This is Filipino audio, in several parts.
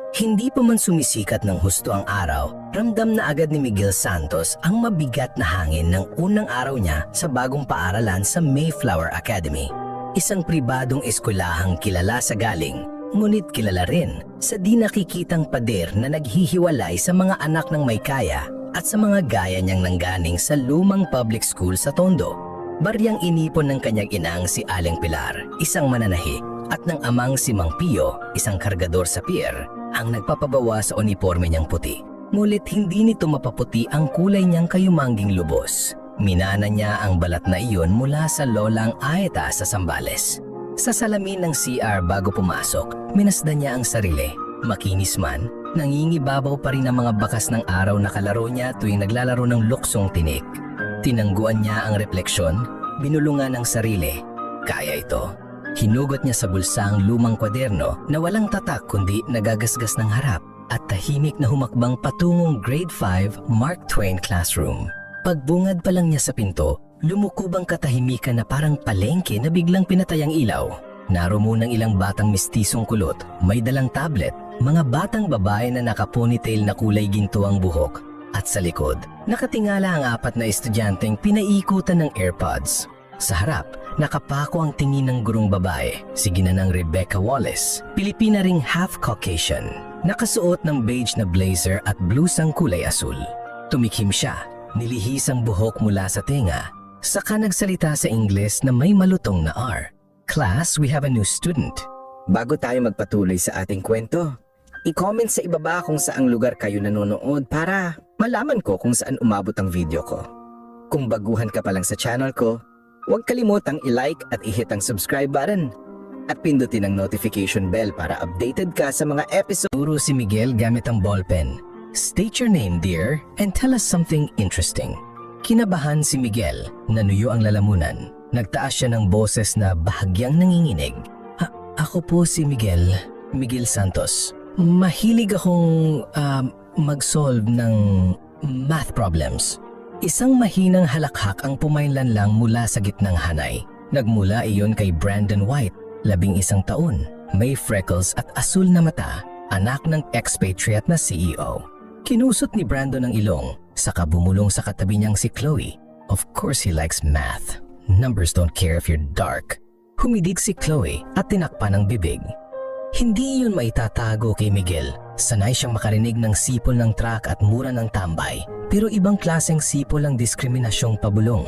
Hindi pa man sumisikat ng husto ang araw, ramdam na agad ni Miguel Santos ang mabigat na hangin ng unang araw niya sa bagong paaralan sa Mayflower Academy. Isang pribadong eskwelahang kilala sa galing, ngunit kilala rin sa di nakikitang pader na naghihiwalay sa mga anak ng may kaya at sa mga gaya niyang nanggaling sa lumang public school sa Tondo. Baryang inipon ng kanyang inang si Aling Pilar, isang mananahi, at ng amang si Mang Pio, isang kargador sa pier, ang nagpapabawa sa uniforme niyang puti. Ngunit hindi nito mapaputi ang kulay niyang kayumangging lubos. Minana niya ang balat na iyon mula sa lolang Aeta sa Zambales. Sa salamin ng CR bago pumasok, minasdan niya ang sarili. Makinis man, nangingibabaw pa rin ang mga bakas ng araw na kalaro niya tuwing naglalaro ng luksong tinik. Tinangguan niya ang refleksyon, binulungan ang sarili. Kaya ito. Hinugot niya sa bulsa ang lumang kwaderno na walang tatak kundi nagagasgas ng harap at tahimik na humakbang patungong grade 5 Mark Twain classroom. Pagbungad pa lang niya sa pinto, lumukubang katahimikan na parang palengke na biglang pinatay ang ilaw. Naroon ng ilang batang mistisong kulot, may dalang tablet, mga batang babae na naka-ponytail na kulay ginto ang buhok. At sa likod, nakatingala ang 4 na estudyanteng pinaikutan ng AirPods. Sa harap, nakapako ang tingin ng gurong babae, si Ginanang Rebecca Wallace, Pilipina ring half-Caucasian, nakasuot ng beige na blazer at blusang kulay asul. Tumikim siya, nilihis ang buhok mula sa tenga, saka nagsalita sa Ingles na may malutong na R. Class, we have a new student. Bago tayo magpatuloy sa ating kwento, i-comment sa ibaba kung saang lugar kayo nanonood para malaman ko kung saan umabot ang video ko. Kung baguhan ka pa lang sa channel ko, huwag kalimutang i-like at i-hit ang subscribe button at pindutin ang notification bell para updated ka sa mga episode. Turo si Miguel gamit ang ballpen. State your name, dear, and tell us something interesting. Kinabahan si Miguel, nanuyo ang lalamunan. Nagtaas siya ng boses na bahagyang nanginginig. Ako po si Miguel Santos. Mahilig akong mag-solve ng math problems. Isang mahinang halakhak ang pumainlan lang mula sa gitnang hanay. Nagmula iyon kay Brandon White, 11 taon, may freckles at asul na mata, anak ng expatriate na CEO. Kinusot ni Brandon ang ilong, saka bumulong sa katabi niyang si Chloe. Of course he likes math. Numbers don't care if you're dark. Humidig si Chloe at tinakpan ang bibig. Hindi iyon maitatago kay Miguel. Sanay siyang makarinig ng sipol ng truck at mura ng tambay. Pero ibang klaseng sipol ang diskriminasyong pabulong.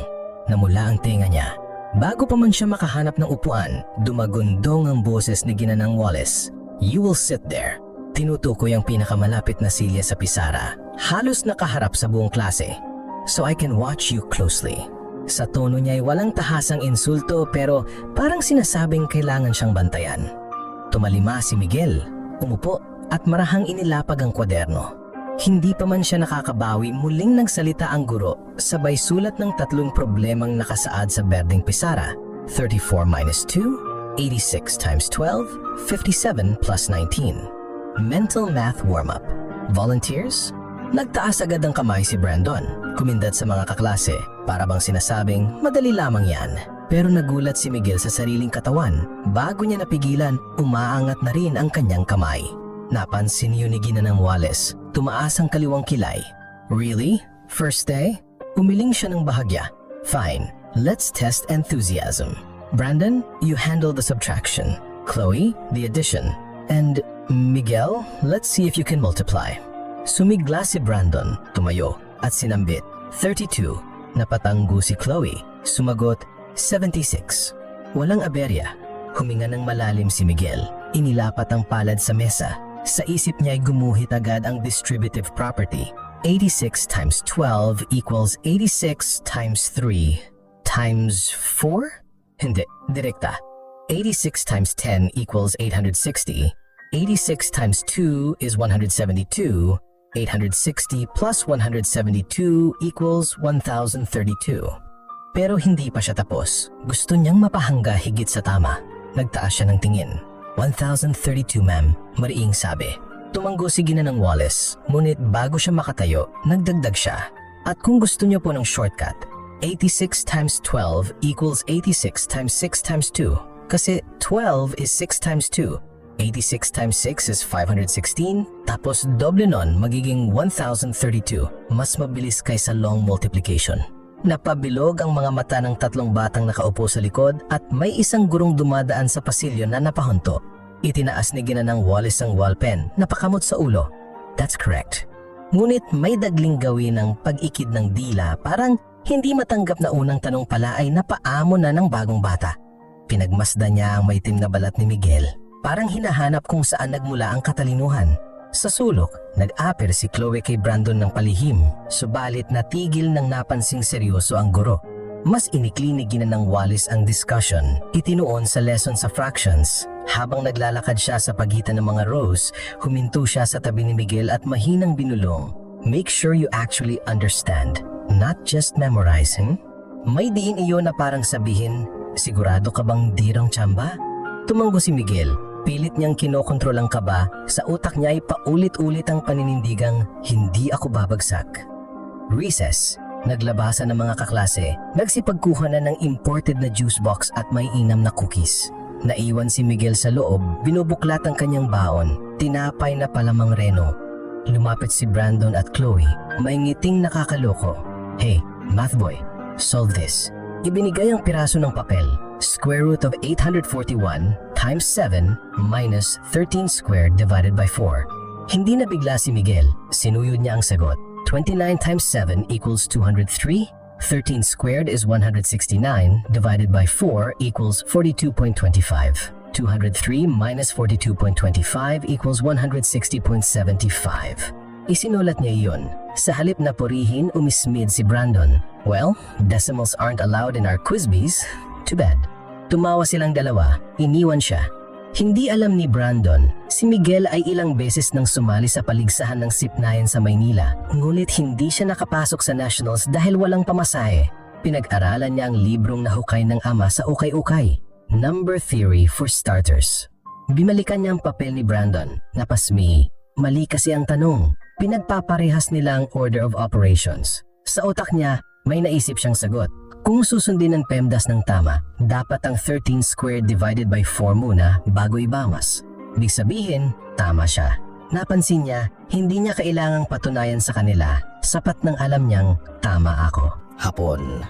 Namula ang tenga niya. Bago pa man siya makahanap ng upuan, dumagundong ang boses ni Ginanang Wallace. You will sit there. Tinutukoy ang pinakamalapit na silya sa pisara. Halos nakaharap sa buong klase. So I can watch you closely. Sa tono niya ay walang tahasang insulto pero parang sinasabing kailangan siyang bantayan. Tumalima si Miguel, umupo at marahang inilapag ang kwaderno. Hindi pa man siya nakakabawi, muling nagsalita ang guro, sabay sulat ng 3 problemang nakasaad sa berdeng pisara. 34 minus 2, 86 times 12, 57 plus 19. Mental math warm-up. Volunteers? Nagtaas agad ang kamay si Brandon, kumindat sa mga kaklase, para bang sinasabing madali lamang yan. Pero nagulat si Miguel sa sariling katawan. Bago niya napigilan, umaangat na rin ang kanyang kamay. Napansin niyo ni Ginanang Wallace, tumaas ang kaliwang kilay. Really? First day? Umiling siya ng bahagya. Fine, let's test enthusiasm. Brandon, you handle the subtraction. Chloe, the addition. And Miguel, let's see if you can multiply. Sumigla si Brandon, tumayo, at sinambit. 32. Napatanggo si Chloe. Sumagot, 76. Walang aberya. Huminga ng malalim si Miguel. Inilapat ang palad sa mesa. Sa isip niya ay gumuhit agad ang distributive property. 86 times 12 equals 86 times 3 times 4? Hindi, direkta. 86 times 10 equals 860. 86 times 2 is 172. 860 plus 172 equals 1032. Pero hindi pa siya tapos. Gusto niyang mapahangga higit sa tama. Nagtaas siya ng tingin. 1032, ma'am, mariing sabi. Tumanggo si Ginanang Wallace, ngunit bago siya makatayo, nagdagdag siya. At kung gusto niyo po ng shortcut, 86 times 12 equals 86 times 6 times 2. Kasi 12 is 6 times 2. 86 times 6 is 516, tapos doble nun magiging 1032. Mas mabilis kaysa long multiplication. Napabilog ang mga mata ng tatlong batang nakaupo sa likod at may isang gurong dumadaan sa pasilyo na napahunto. Itinaas ni Ginanang Wallace ang wallpen, napakamot sa ulo. That's correct. Ngunit may dagling gawin ng pag-ikid ng dila, parang hindi matanggap na unang tanong pala ay napaamo na ng bagong bata. Pinagmasdan niya ang maitim na balat ni Miguel. Parang hinahanap kung saan nagmula ang katalinuhan. Sa sulok, nag-aper si Chloe kay Brandon ng palihim, subalit natigil nang napansing seryoso ang guro. Mas inikli ni Ginanang Wallace ang discussion, itinuon sa lesson sa fractions. Habang naglalakad siya sa pagitan ng mga rows, huminto siya sa tabi ni Miguel at mahinang binulong. Make sure you actually understand, not just memorizing. May diin iyon na parang sabihin, sigurado ka bang dirang tsamba? Tumango si Miguel. Pilit niyang kinokontrol ang kaba, sa utak niya ay paulit-ulit ang paninindigang hindi ako babagsak. Recess, naglabasan ng mga kaklase, nagsipagkuha na ng imported na juice box at may inam na cookies. Naiwan si Miguel sa loob, binubuklat ang kanyang baon, tinapay na palamang reno. Lumapit si Brandon at Chloe, may ngiting nakakaloko. Hey, math boy, solve this. Ibinigay ang piraso ng papel. Square root of 841 times 7 minus 13 squared divided by 4. Hindi nabigla si Miguel. Sinuyod niya ang sagot. 29 times 7 equals 203. 13 squared is 169 divided by 4 equals 42.25. 203 minus 42.25 equals 160.75. Isinulat niya iyon. Sa halip na purihin, umismid si Brandon. Well, decimals aren't allowed in our quiz bees. Too bad. Tumawa silang dalawa, iniwan siya. Hindi alam ni Brandon, si Miguel ay ilang beses nang sumali sa paligsahan ng Sipnayan sa Maynila, ngunit hindi siya nakapasok sa nationals dahil walang pamasahe. Pinag-aralan niya ang librong nahukay ng ama sa ukay-ukay. Number theory for starters. Bimalikan niya ang papel ni Brandon, napasmi. Mali kasi ang tanong. Pinagpaparehas nila ang order of operations. Sa utak niya, may naisip siyang sagot. Kung susundin ang PEMDAS ng tama, dapat ang 13 squared divided by 4 muna bago ibawas. Ibig sabihin, tama siya. Napansin niya, hindi niya kailangang patunayan sa kanila, sapat nang alam niyang tama ako. Hapon.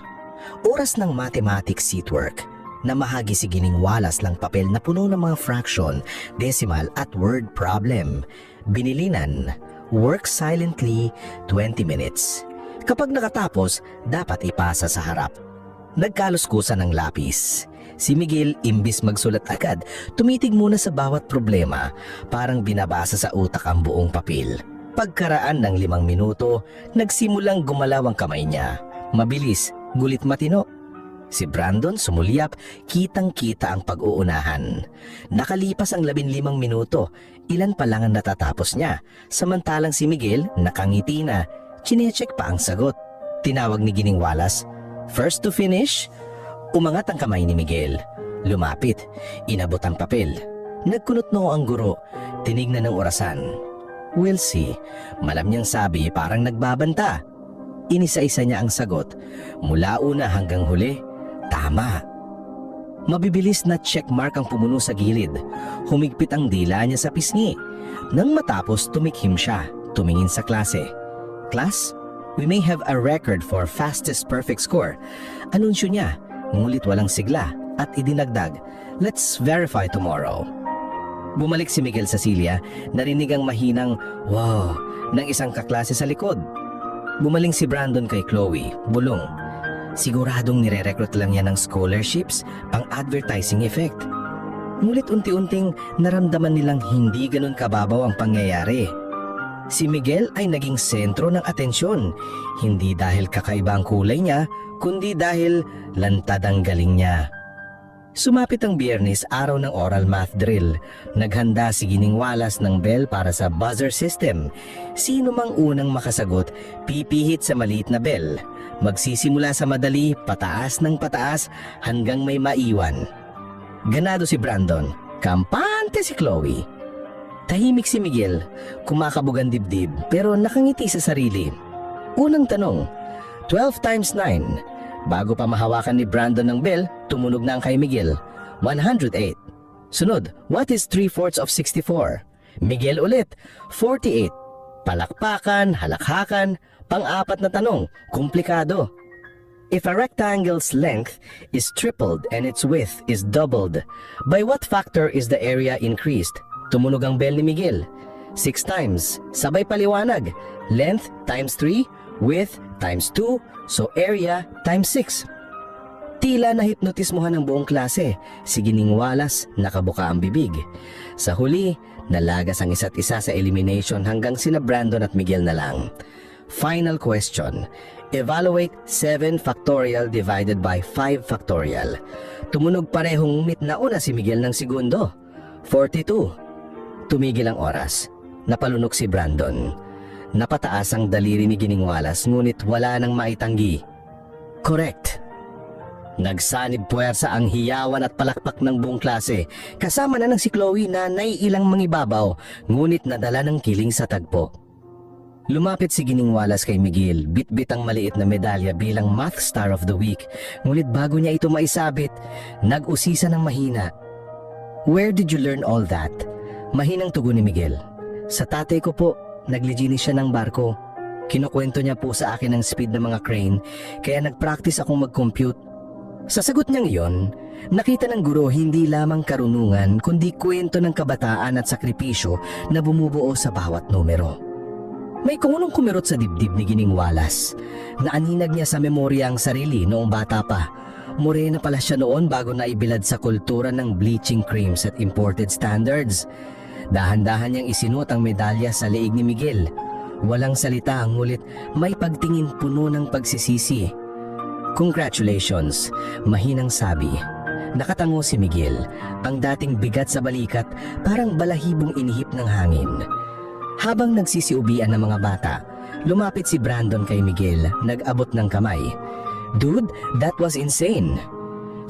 Oras ng mathematics seatwork. Namahagi si Gining Wallace lang papel na puno ng mga fraction, decimal at word problem. Binilinan. Work silently, 20 minutes. Kapag nakatapos, dapat ipasa sa harap. Nagkaluskusan ng lapis. Si Miguel, imbis magsulat agad, tumitig muna sa bawat problema, parang binabasa sa utak ang buong papel. Pagkaraan ng 5 minuto, nagsimulang gumalaw ang kamay niya. Mabilis, gulit matino. Si Brandon sumulyap, kitang-kita ang pag-uunahan. Nakalipas ang 15 minuto, ilan pa lang ang natatapos niya, samantalang si Miguel nakangiti na. Chinecheck pa ang sagot. Tinawag ni Gining Wallace. First to finish? Umangat ang kamay ni Miguel. Lumapit. Inabot ang papel. Nagkunot-noo ang guro. Tinignan ng orasan. We'll see. Malam niyang sabi parang nagbabanta. Inisa-isa niya ang sagot. Mula una hanggang huli, tama. Mabibilis na checkmark ang pumuno sa gilid. Humigpit ang dila niya sa pisngi. Nang matapos, tumikhim siya. Tumingin sa klase. Class, we may have a record for fastest perfect score. Anunsyo niya, ngulit walang sigla at idinagdag, let's verify tomorrow. Bumalik si Miguel sa silya, narinig ang mahinang wow ng isang kaklase sa likod. Bumaling si Brandon kay Chloe, bulong. Siguradong nire-recruit lang yan ng scholarships, pang advertising effect. Ngulit unti-unting naramdaman nilang hindi ganun kababaw ang pangyayari. Si Miguel ay naging sentro ng atensyon, hindi dahil kakaiba ang kulay niya, kundi dahil lantad ang galing niya. Sumapit ang Biyernes, araw ng oral math drill. Naghanda si Gining Wallace ng bell para sa buzzer system. Sino mang unang makasagot, pipihit sa maliit na bell. Magsisimula sa madali, pataas ng pataas, hanggang may maiwan. Ganado si Brandon, kampante si Chloe. Tahimik si Miguel, kumakabog ang dibdib pero nakangiti sa sarili. Unang tanong, 12 times 9. Bago pa mahawakan ni Brandon ng bell, tumunog na ang kay Miguel, 108. Sunod, what is 3/4 of 64? Miguel ulit, 48. Palakpakan, halakhakan, pang-apat na tanong, komplikado. If a rectangle's length is tripled and its width is doubled, by what factor is the area increased? Tumunog ang bell ni Miguel. 6 times, sabay paliwanag. Length times 3, width times 2, so area times 6. Tila nahipnotismohan ng buong klase. Si Gining Wallace nakabuka ang bibig. Sa huli, nalagas ang isa't isa sa elimination hanggang sina Brandon at Miguel na lang. Final question. Evaluate 7 factorial divided by 5 factorial. Tumunog parehong ngunit nauna si Miguel ng segundo. 42. Tumigil ang oras. Napalunok si Brandon. Napataas ang daliri ni Gining Wallace ngunit wala nang maitanggi. Correct. Nagsanib puwersa ang hiyawan at palakpak ng buong klase. Kasama na ng si Chloe na naiilang mangibabaw ngunit nadala ng kiling sa tagpo. Lumapit si Gining Wallace kay Miguel, bit-bit ang maliit na medalya bilang Math Star of the Week. Ngunit bago niya ito maisabit, nag-usisa ng mahina. Where did you learn all that? Mahinang tugon ni Miguel. Sa tatay ko po, nagliginis siya ng barko. Kinukwento niya po sa akin ang speed ng mga crane, kaya nag-practice akong mag-compute. Sa sagot niyang iyon, nakita ng guro hindi lamang karunungan kundi kwento ng kabataan at sakripisyo na bumubuo sa bawat numero. May kunong kumirot sa dibdib ni Gining Wallace. Naaninag niya sa memorya ang sarili noong bata pa. Morena pala siya noon bago na ibilad sa kultura ng bleaching creams at imported standards. Dahan-dahan niyang isinuot ang medalya sa leeg ni Miguel. Walang salita ngulit may pagtingin puno ng pagsisisi. Congratulations, mahinang sabi. Nakatango si Miguel, ang dating bigat sa balikat parang balahibong inihip ng hangin. Habang nagsisiubian ng mga bata, lumapit si Brandon kay Miguel, nag-abot ng kamay. Dude, that was insane.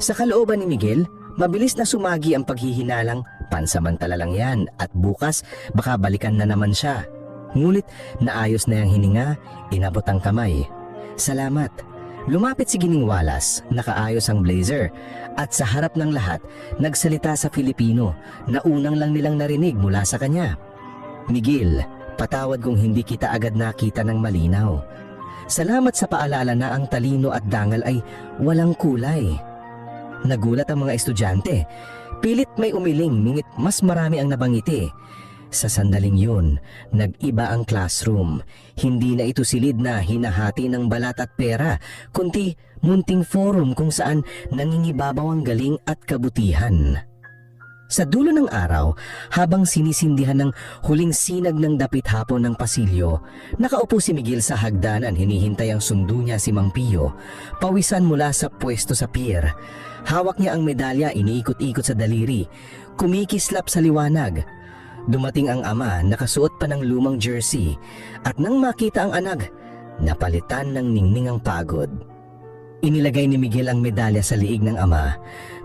Sa kalooban ni Miguel, mabilis na sumagi ang paghihinalang, pansamantala lang yan at bukas baka balikan na naman siya. Ngulit naayos na yung hininga, inabot ang kamay. Salamat. Lumapit si Gining Wallace, nakaayos ang blazer, at sa harap ng lahat, nagsalita sa Filipino na unang lang nilang narinig mula sa kanya. Miguel, patawad kung hindi kita agad nakita ng malinaw. Salamat sa paalala na ang talino at dangal ay walang kulay. Nagulat ang mga estudyante. Pilit may umiling ngunit mas marami ang nabangiti. Sa sandaling yun, nag-iba ang classroom. Hindi na ito silid na hinahati ng balat at pera, kundi munting forum kung saan nangingibabaw ang galing at kabutihan. Sa dulo ng araw, habang sinisindihan ng huling sinag ng dapit hapon ng pasilyo, nakaupo si Miguel sa hagdanan, hinihintay ang sundo niya si Mang Pio. Pawisan mula sa pwesto sa pier. Hawak niya ang medalya, iniikot-ikot sa daliri. Kumikislap sa liwanag. Dumating ang ama, nakasuot pa ng lumang jersey. At nang makita ang anak, napalitan ng ningning ang pagod. Inilagay ni Miguel ang medalya sa liig ng ama.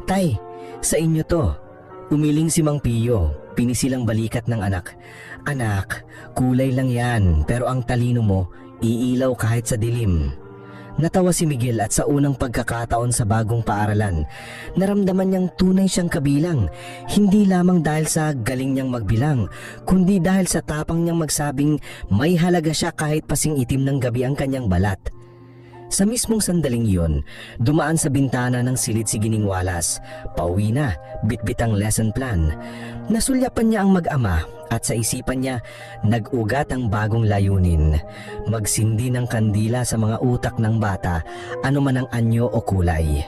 Tay, sa inyo to. Umiling si Mang Pio, pinisilang balikat ng anak. Anak, kulay lang yan, pero ang talino mo, iilaw kahit sa dilim. Natawa si Miguel at sa unang pagkakataon sa bagong paaralan, naramdaman niyang tunay siyang kabilang, hindi lamang dahil sa galing niyang magbilang, kundi dahil sa tapang niyang magsabing may halaga siya kahit pasing itim ng gabi ang kanyang balat. Sa mismong sandaling iyon, dumaan sa bintana ng silid si Gining Wallace. Pauwi na, bitbit ang lesson plan. Nasulyapan niya ang mag-ama at sa isipan niya, nag-ugat ang bagong layunin. Magsindi ng kandila sa mga utak ng bata, anuman ang anyo o kulay.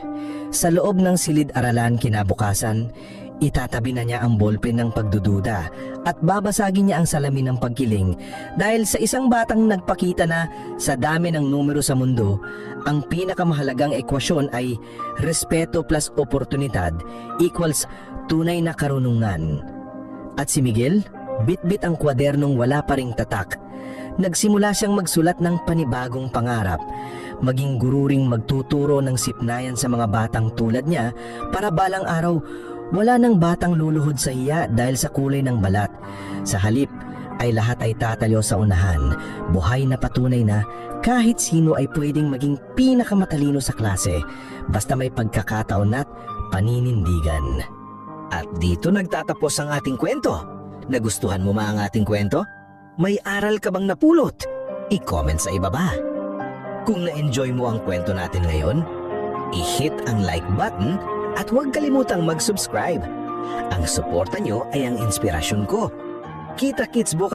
Sa loob ng silid-aralan kinabukasan, itatabi na niya ang ballpen ng pagdududa at babasagin niya ang salamin ng pagkiling dahil sa isang batang nagpakita na sa dami ng numero sa mundo, ang pinakamahalagang ekwasyon ay respeto plus oportunidad equals tunay na karunungan. At si Miguel, bitbit ang kwadernong wala pa ring tatak. Nagsimula siyang magsulat ng panibagong pangarap, maging gururing magtuturo ng sipnayan sa mga batang tulad niya para balang araw wala nang batang luluhod sa hiya dahil sa kulay ng balat. Sa halip ay lahat ay tatalyo sa unahan, buhay na patunay na kahit sino ay pwedeng maging pinakamatalino sa klase basta may pagkakataon at paninindigan. At dito nagtatapos ang ating kwento. Nagustuhan mo ba ang ating kwento? May aral ka bang napulot? I-comment sa ibaba. Kung na-enjoy mo ang kwento natin ngayon, i-hit ang like button at huwag kalimutang mag-subscribe. Ang suporta nyo ay ang inspirasyon ko. Kita-kits bukas.